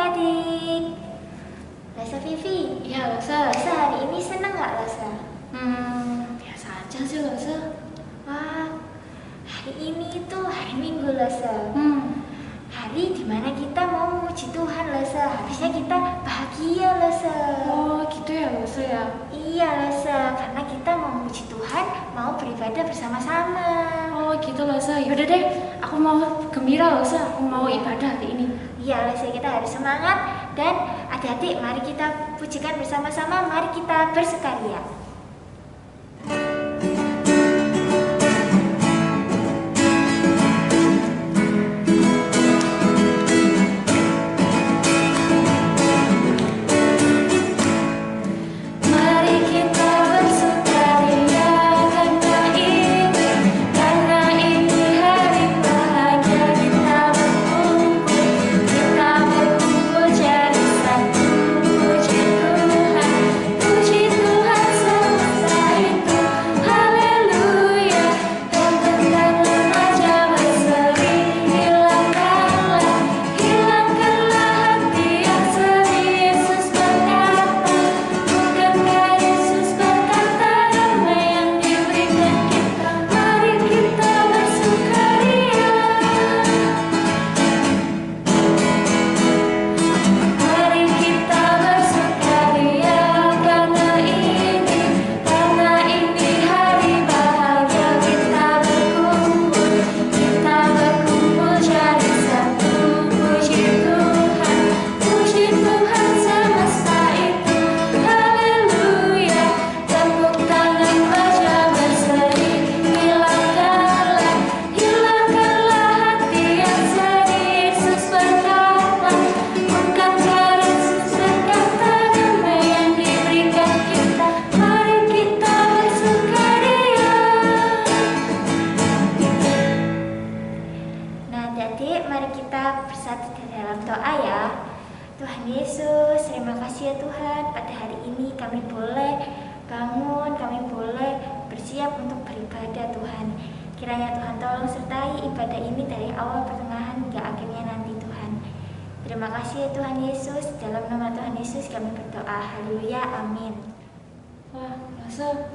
adik-adik. Lesa Vivi. Iya, Lesa. Lesa hari ini seneng nggak Lesa? Biasa aja sih, Lesa. Wah, hari ini itu hari Minggu Lesa. Hari dimana kita mau memuji Tuhan Lesa. Harusnya kita bahagia Lesa. Oh, gitu ya, Lesa ya? Iya Lesa, karena kita mau memuji Tuhan, mau beribadah bersama-sama. Oh, gitu, Lesa. Yaudah deh, aku mau gembira, Lesa. Aku mau ibadah hari ini. Iya Lesa, kita harus semangat. Dan adik-adik, mari kita pujikan bersama-sama. Mari kita bersukaria. Tuhan Yesus, terima kasih ya Tuhan, pada hari ini kami boleh bangun, kami boleh bersiap untuk beribadah Tuhan. Kiranya Tuhan tolong sertai ibadah ini dari awal, pertengahan, hingga akhirnya nanti Tuhan. Terima kasih ya Tuhan Yesus, dalam nama Tuhan Yesus kami berdoa, haleluya, amin. Wah, Lesa,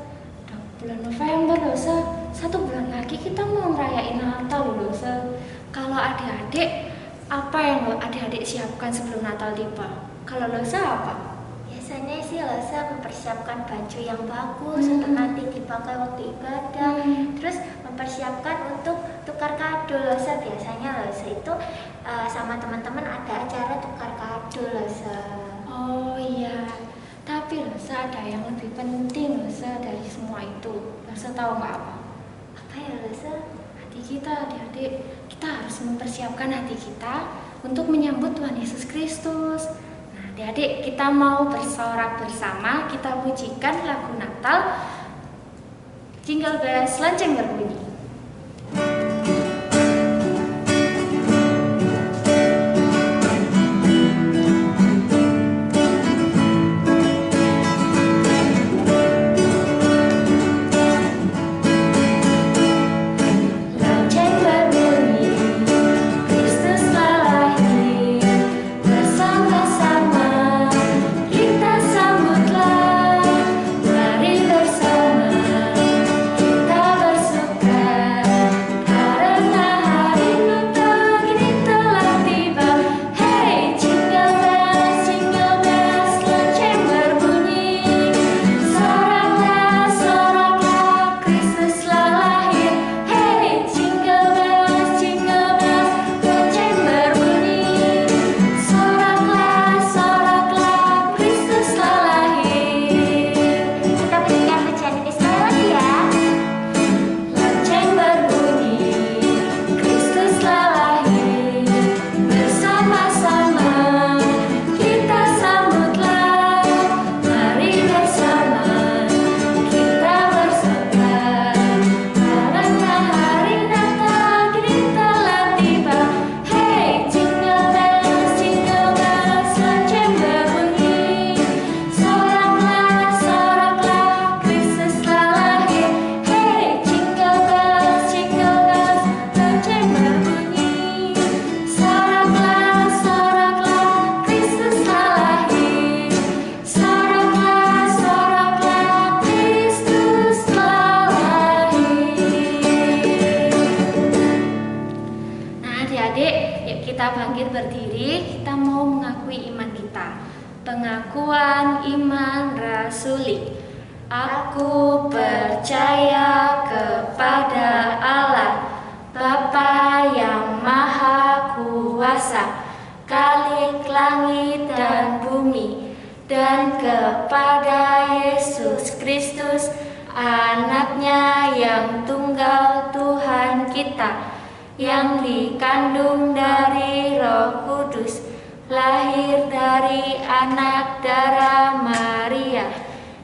udah bulan November, Lesa. 1 bulan lagi kita mau merayain Natal, Lesa. Kalau adik-adik, apa yang adik-adik siapkan sebelum Natal tiba? Kalau Lesa apa? Biasanya sih Lesa mempersiapkan baju yang bagus untuk nanti dipakai waktu ibadah. Terus mempersiapkan untuk tukar kado Lesa. Biasanya Lesa itu sama teman-teman ada acara tukar kado Lesa. Oh iya, tapi Lesa ada yang lebih penting Lesa dari semua itu. Lesa tahu nggak apa? Apa ya Lesa? Hati kita, adik-adik, kita harus mempersiapkan hati kita untuk menyambut Tuhan Yesus Kristus. Nah, adik-adik, kita mau bersorak bersama, kita pujikan lagu Natal. Jingle bells, lonceng berbunyi. Kita berdiri, kita mau mengakui iman kita. Pengakuan iman rasuli. Aku percaya kepada Allah, Bapa yang Maha Kuasa, Khalik langit dan bumi, dan kepada Yesus Kristus, Anaknya yang tunggal Tuhan kita, yang dikandung dari Roh Kudus, lahir dari anak darah Maria,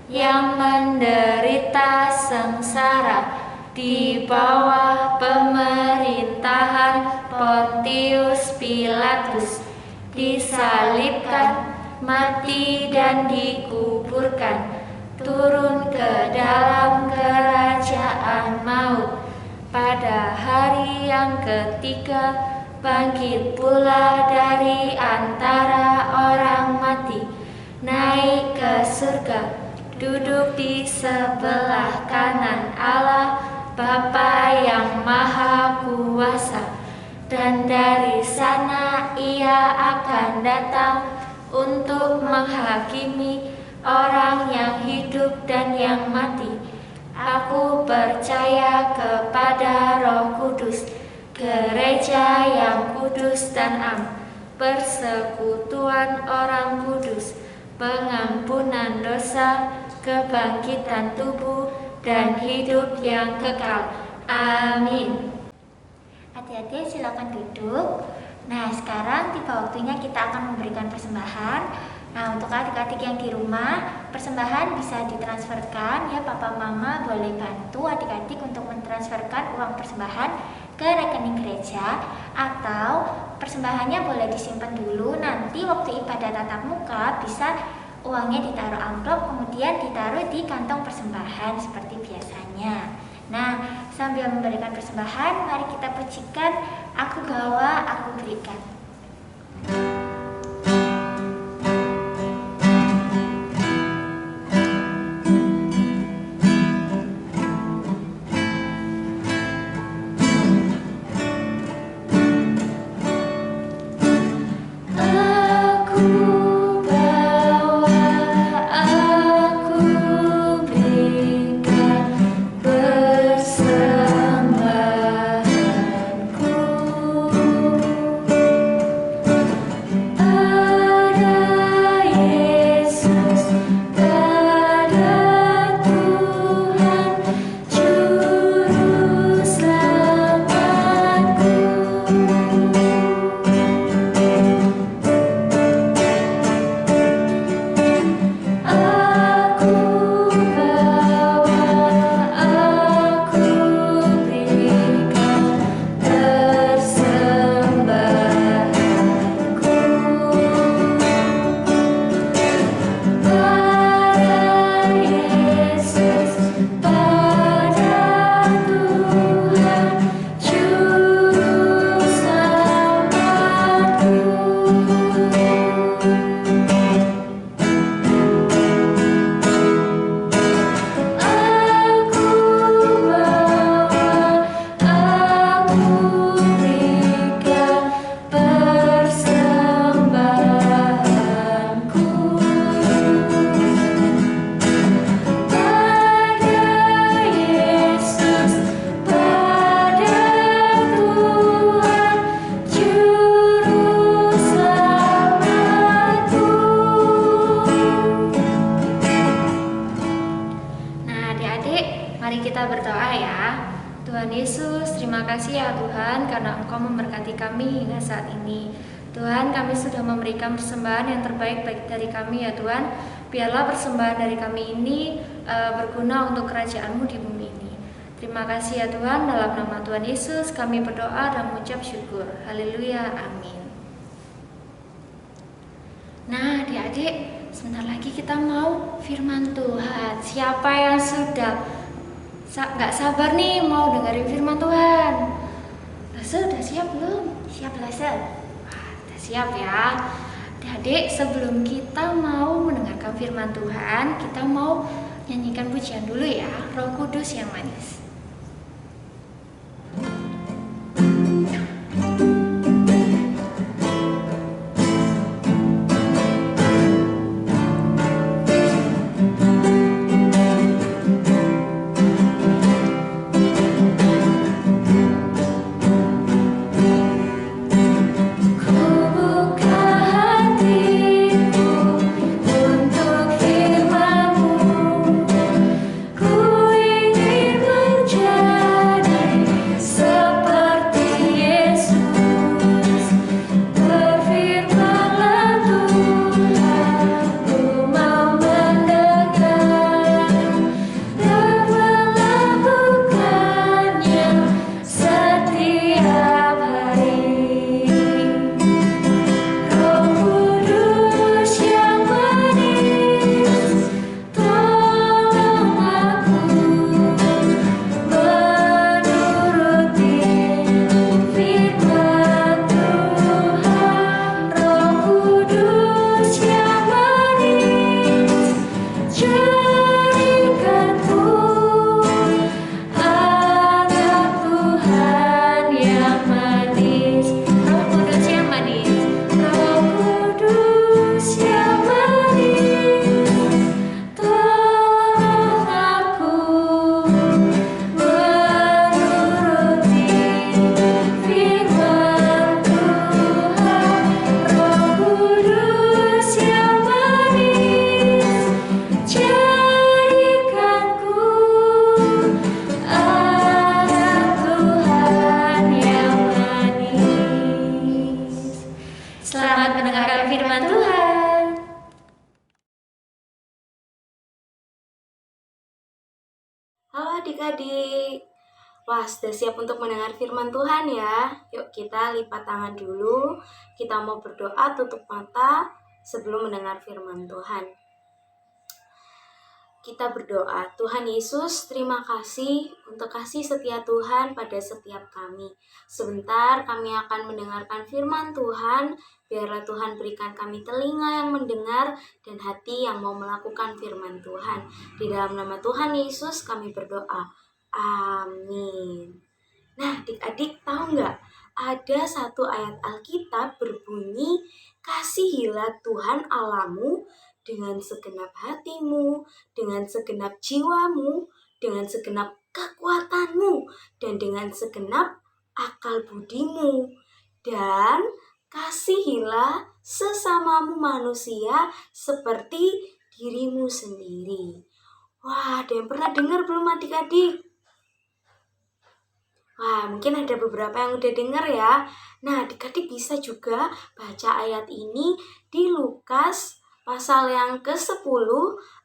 yang menderita sengsara di bawah pemerintahan Pontius Pilatus, disalibkan, mati dan dikuburkan, turun ke dalam kerajaan maut, pada hari yang ketiga bangkit pula dari antara orang mati, naik ke surga, duduk di sebelah kanan Allah Bapa yang Maha Kuasa, dan dari sana Ia akan datang untuk menghakimi orang yang hidup dan yang mati. Aku percaya kepada Roh Kudus, gereja yang kudus dan am, persekutuan orang kudus, pengampunan dosa, kebangkitan tubuh, dan hidup yang kekal. Amin. Hati-hati, silakan duduk. Nah, sekarang tiba waktunya kita akan memberikan persembahan. Nah, untuk adik-adik yang di rumah, persembahan bisa ditransferkan ya. Papa Mama boleh bantu adik-adik untuk mentransferkan uang persembahan ke rekening gereja, atau persembahannya boleh disimpan dulu. Nanti waktu ibadah tatap muka bisa uangnya ditaruh amplop, kemudian ditaruh di kantong persembahan seperti biasanya. Nah, sambil memberikan persembahan, mari kita pujikan Aku Bawa, Aku Berikan. Kita berdoa ya. Tuhan Yesus, terima kasih ya Tuhan karena Engkau memberkati kami hingga saat ini. Tuhan, kami sudah memberikan persembahan yang terbaik baik dari kami ya Tuhan. Biarlah persembahan dari kami ini berguna untuk kerajaan-Mu di bumi ini. Terima kasih ya Tuhan, dalam nama Tuhan Yesus kami berdoa dan mengucap syukur. Haleluya, amin. Nah adik-adik, sebentar lagi kita mau firman Tuhan. Siapa yang sudah nggak sabar nih mau dengerin firman Tuhan? Lase, udah siap belum? Siap, Lase. Udah siap ya. Adik, sebelum kita mau mendengarkan firman Tuhan, kita mau nyanyikan pujian dulu ya, Roh Kudus yang manis. Selamat mendengarkan firman Tuhan. Halo adik-adik. Wah, sudah siap untuk mendengar firman Tuhan ya? Yuk kita lipat tangan dulu. Kita mau berdoa, tutup mata sebelum mendengar firman Tuhan. Kita berdoa. Tuhan Yesus, terima kasih untuk kasih setia Tuhan pada setiap kami. Sebentar kami akan mendengarkan firman Tuhan. Biarlah Tuhan berikan kami telinga yang mendengar dan hati yang mau melakukan firman Tuhan. Di dalam nama Tuhan Yesus kami berdoa. Amin. Nah, adik-adik tahu nggak? Ada satu ayat Alkitab berbunyi, kasihilah Tuhan Allahmu dengan segenap hatimu, dengan segenap jiwamu, dengan segenap kekuatanmu, dan dengan segenap akal budimu. Dan kasihilah sesamamu manusia seperti dirimu sendiri. Wah, ada yang pernah dengar belum adik-adik? Wah, mungkin ada beberapa yang udah dengar ya. Nah, adik-adik bisa juga baca ayat ini di Lukas pasal yang ke-10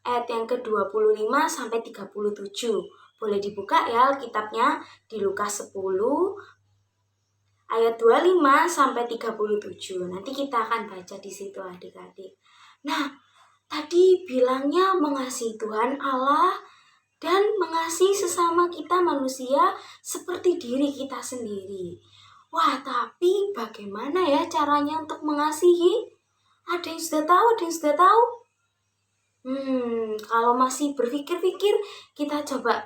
ayat yang ke-25 sampai 37. Boleh dibuka ya Alkitabnya di Lukas 10 ayat 25 sampai 37. Nanti kita akan baca di situ adik-adik. Nah, tadi bilangnya mengasihi Tuhan Allah dan mengasihi sesama kita manusia seperti diri kita sendiri. Wah, tapi bagaimana ya caranya untuk mengasihi? Ada yang sudah tahu? Ada yang sudah tahu? Kalau masih berpikir-pikir, kita coba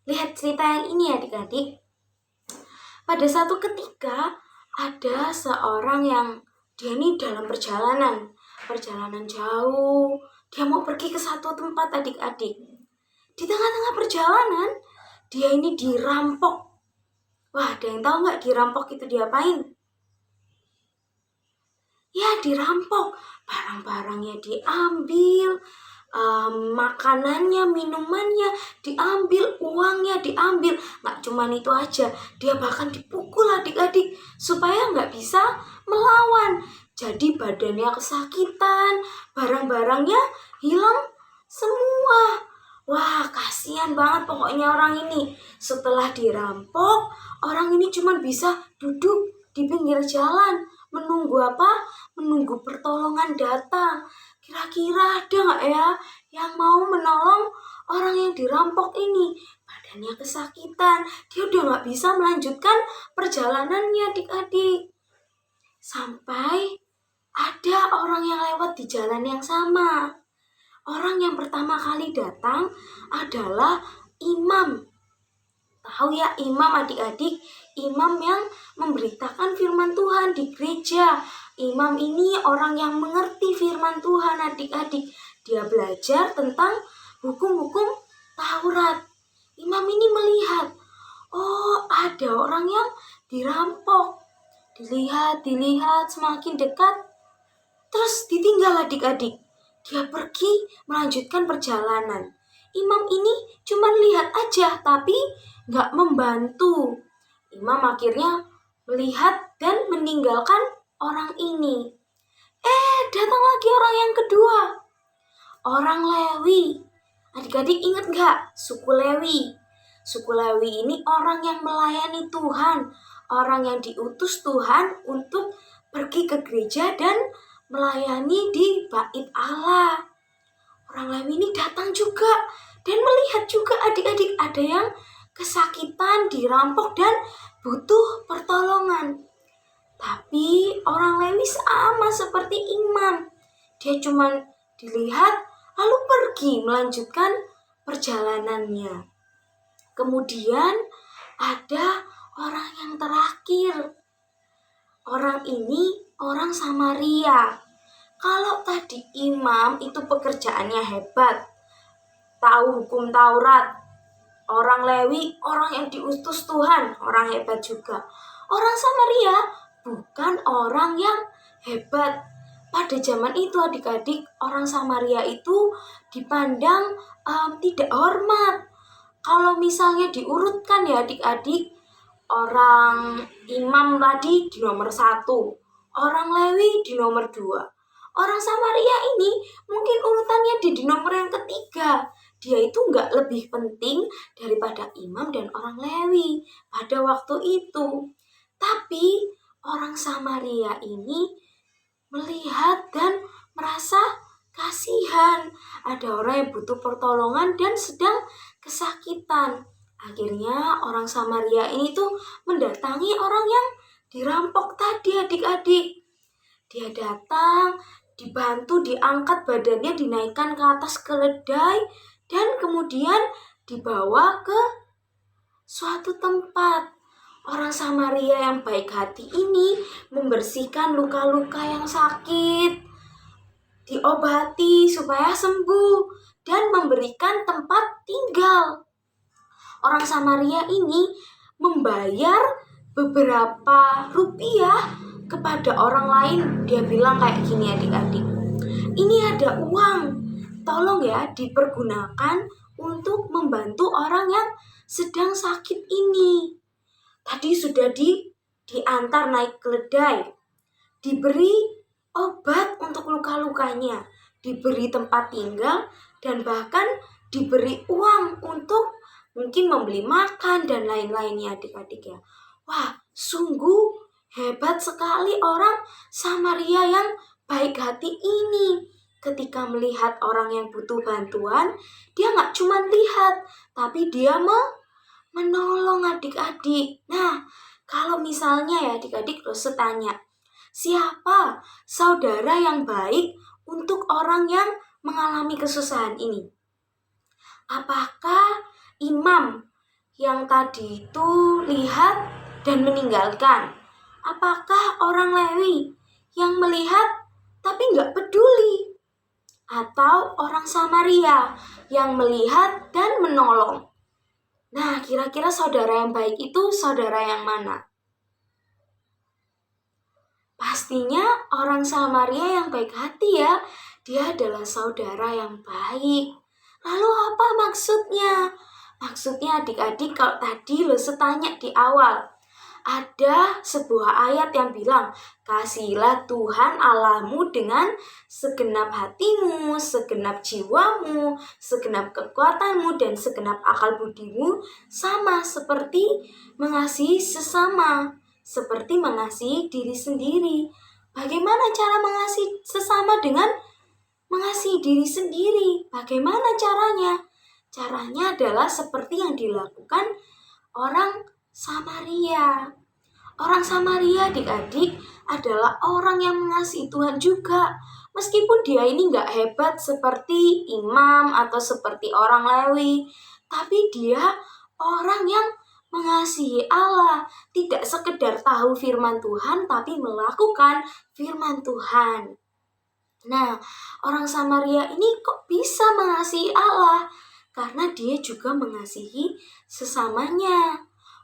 lihat cerita yang ini adik-adik. Pada satu ketika, ada seorang yang dia ini dalam perjalanan jauh. Dia mau pergi ke satu tempat adik-adik. Di tengah-tengah perjalanan, dia ini dirampok. Wah, ada yang tahu nggak dirampok itu diapain? Ya, dirampok. Barang-barangnya diambil, makanannya, minumannya diambil, uangnya diambil. Nggak cuma itu aja, dia bahkan dipukul adik-adik supaya nggak bisa melawan. Jadi badannya kesakitan, barang-barangnya hilang semua. Wah, kasihan banget pokoknya orang ini. Setelah dirampok, orang ini cuma bisa duduk di pinggir jalan. Menunggu apa? Menunggu pertolongan datang. Kira-kira ada nggak ya yang mau menolong orang yang dirampok ini? Badannya kesakitan, dia udah nggak bisa melanjutkan perjalanannya adik-adik. Sampai ada orang yang lewat di jalan yang sama. Orang yang pertama kali datang adalah imam. Tahu ya imam adik-adik? Imam yang memberitakan firman Tuhan di gereja. Imam ini orang yang mengerti firman Tuhan adik-adik. Dia belajar tentang hukum-hukum Taurat. Imam ini melihat, oh ada orang yang dirampok. Dilihat semakin dekat. Terus ditinggal adik-adik. Dia pergi melanjutkan perjalanan. Imam ini cuma lihat aja tapi nggak membantu. Imam akhirnya melihat dan meninggalkan orang ini. Datang lagi orang yang kedua. Orang Lewi. Adik-adik ingat nggak? Suku Lewi. Suku Lewi ini orang yang melayani Tuhan. Orang yang diutus Tuhan untuk pergi ke gereja dan melayani di bait Allah. Orang Lewi ini datang juga dan melihat juga adik-adik ada yang kesakitan, dirampok dan butuh pertolongan. Tapi orang Lewi sama seperti imam. Dia cuma dilihat lalu pergi melanjutkan perjalanannya. Kemudian ada orang yang terakhir. Orang ini orang Samaria. Kalau tadi imam itu pekerjaannya hebat, tahu hukum Taurat. Orang Lewi, orang yang diutus Tuhan, orang hebat juga. Orang Samaria bukan orang yang hebat. Pada zaman itu adik-adik, orang Samaria itu dipandang tidak hormat. Kalau misalnya diurutkan ya adik-adik, orang imam tadi di nomor 1, orang Lewi di nomor 2. Orang Samaria ini mungkin urutannya di nomor yang ketiga. Dia itu nggak lebih penting daripada imam dan orang Lewi pada waktu itu. Tapi orang Samaria ini melihat dan merasa kasihan. Ada orang yang butuh pertolongan dan sedang kesakitan. Akhirnya orang Samaria ini tuh mendatangi orang yang dirampok tadi, adik-adik. Dia datang, dibantu, diangkat badannya, dinaikkan ke atas keledai, dan kemudian dibawa ke suatu tempat. Orang Samaria yang baik hati ini membersihkan luka-luka yang sakit, diobati supaya sembuh, dan memberikan tempat tinggal. Orang Samaria ini membayar beberapa rupiah kepada orang lain. Dia bilang kayak gini, adik-adik, ini ada uang, tolong ya dipergunakan untuk membantu orang yang sedang sakit ini. Tadi sudah diantar naik keledai, diberi obat untuk luka-lukanya, diberi tempat tinggal, dan bahkan diberi uang untuk mungkin membeli makan dan lain-lainnya, adik-adik ya. Wah, sungguh hebat sekali orang Samaria yang baik hati ini. Ketika melihat orang yang butuh bantuan, dia nggak cuma lihat, tapi dia menolong, adik-adik. Nah, kalau misalnya ya adik-adik terus tanya, siapa saudara yang baik untuk orang yang mengalami kesusahan ini? Apakah imam yang tadi itu lihat dan meninggalkan? Apakah orang Lewi yang melihat tapi nggak peduli? Atau orang Samaria yang melihat dan menolong? Nah, kira-kira saudara yang baik itu saudara yang mana? Pastinya orang Samaria yang baik hati ya. Dia adalah saudara yang baik. Lalu apa maksudnya? Maksudnya adik-adik, kalau tadi lo setanya di awal, ada sebuah ayat yang bilang, kasihilah Tuhan Allahmu dengan segenap hatimu, segenap jiwamu, segenap kekuatanmu, dan segenap akal budimu, sama seperti mengasihi sesama, seperti mengasihi diri sendiri. Bagaimana cara mengasihi sesama dengan mengasihi diri sendiri? Bagaimana caranya? Caranya adalah seperti yang dilakukan orang Samaria. Orang Samaria, adik-adik, adalah orang yang mengasihi Tuhan juga. Meskipun dia ini nggak hebat seperti imam atau seperti orang Lewi, tapi dia orang yang mengasihi Allah. Tidak sekedar tahu firman Tuhan, tapi melakukan firman Tuhan. Nah, orang Samaria ini kok bisa mengasihi Allah? Karena dia juga mengasihi sesamanya.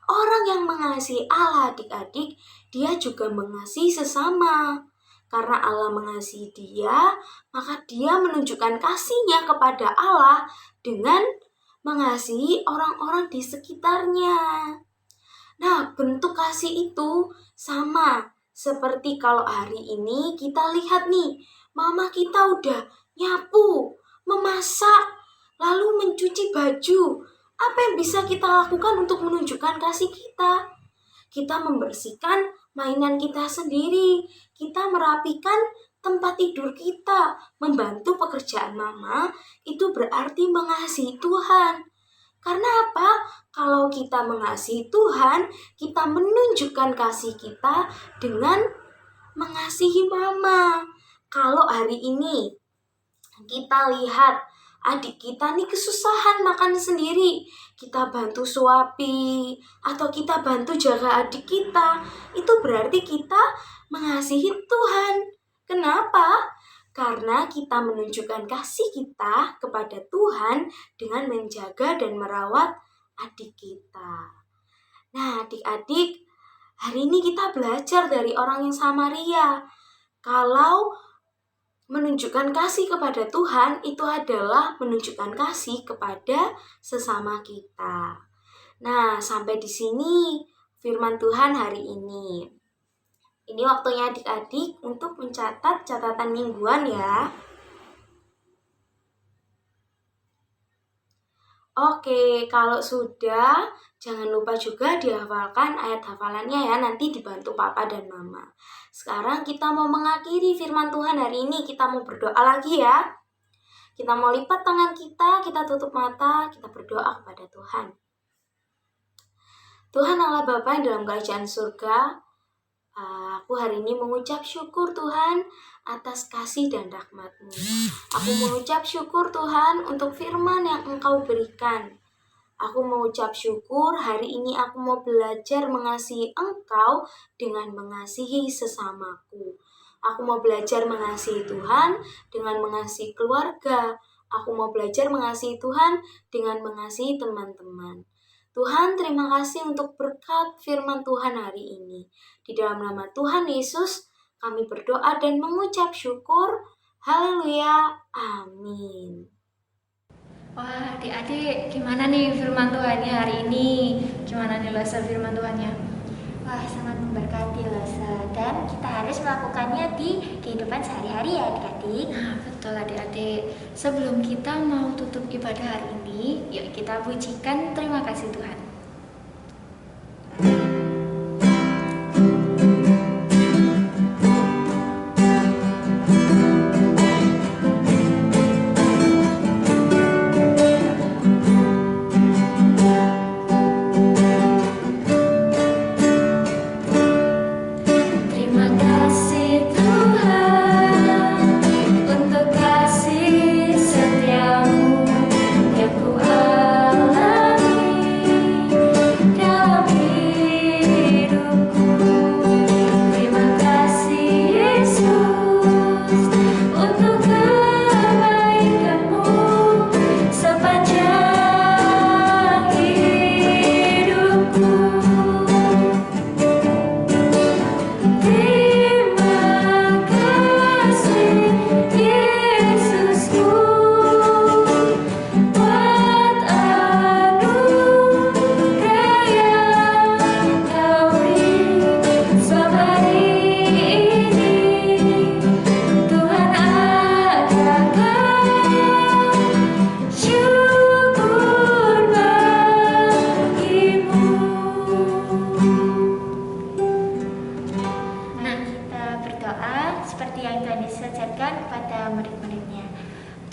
Orang yang mengasihi Allah, adik-adik, dia juga mengasihi sesama. Karena Allah mengasihi dia, maka dia menunjukkan kasihnya kepada Allah dengan mengasihi orang-orang di sekitarnya. Nah, bentuk kasih itu sama seperti kalau hari ini kita lihat nih, mama kita udah nyapu, memasak, lalu mencuci baju. Apa yang bisa kita lakukan untuk menunjukkan kasih kita? Kita membersihkan mainan kita sendiri. Kita merapikan tempat tidur kita. Membantu pekerjaan mama, itu berarti mengasihi Tuhan. Karena apa? Kalau kita mengasihi Tuhan, kita menunjukkan kasih kita dengan mengasihi mama. Kalau hari ini kita lihat adik kita nih kesusahan makan sendiri, kita bantu suapi atau kita bantu jaga adik kita, itu berarti kita mengasihi Tuhan. Kenapa? Karena kita menunjukkan kasih kita kepada Tuhan dengan menjaga dan merawat adik kita. Nah, adik-adik, hari ini kita belajar dari orang yang Samaria. Kalau menunjukkan kasih kepada Tuhan itu adalah menunjukkan kasih kepada sesama kita. Nah, sampai di sini firman Tuhan hari ini. Ini waktunya adik-adik untuk mencatat catatan mingguan ya. Oke, kalau sudah, jangan lupa juga dihafalkan ayat hafalannya ya, nanti dibantu papa dan mama. Sekarang kita mau mengakhiri firman Tuhan hari ini, kita mau berdoa lagi ya. Kita mau lipat tangan kita tutup mata, kita berdoa kepada Tuhan. Tuhan Allah Bapa yang dalam kerajaan surga, aku hari ini mengucap syukur Tuhan atas kasih dan rahmat-Mu. Aku mengucap syukur Tuhan untuk firman yang Engkau berikan. Aku mengucap syukur hari ini aku mau belajar mengasihi Engkau dengan mengasihi sesamaku. Aku mau belajar mengasihi Tuhan dengan mengasihi keluarga. Aku mau belajar mengasihi Tuhan dengan mengasihi teman-teman. Tuhan, terima kasih untuk berkat firman Tuhan hari ini. Di dalam nama Tuhan Yesus, kami berdoa dan mengucap syukur. Haleluya. Amin. Wah, adik-adik, gimana nih firman Tuhannya hari ini? Gimana nih Losa firman Tuhannya? Wah, sangat memberkati Losa, dan kita harus melakukannya di kehidupan sehari-hari ya adik-adik. Nah, betul adik-adik. Sebelum kita mau tutup ibadah hari ini, yuk kita pujikan terima kasih Tuhan.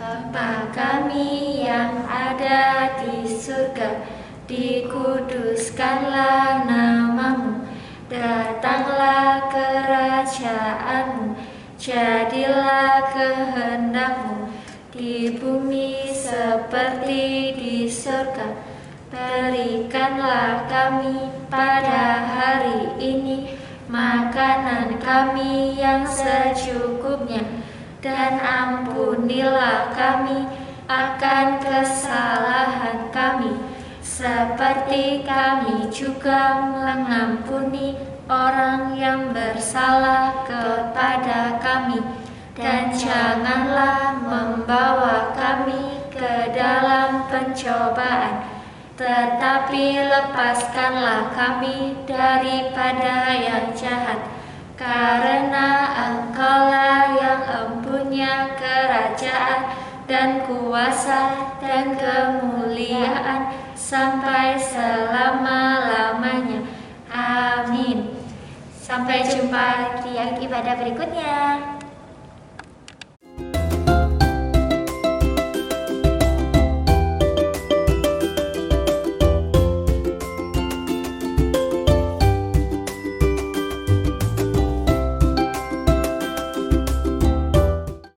Bapa kami yang ada di surga, dikuduskanlah namamu, datanglah kerajaanmu, jadilah kehendakmu di bumi seperti di surga. Berikanlah kami pada hari ini makanan kami yang secukupnya, dan ampunilah kami akan kesalahan kami, seperti kami juga mengampuni orang yang bersalah kepada kami. Dan janganlah membawa kami ke dalam pencobaan, tetapi lepaskanlah kami daripada yang jahat. Karena Engkaulah yang empunya kerajaan dan kuasa dan kemuliaan sampai selama-lamanya. Amin. Sampai jumpa di ibadah berikutnya.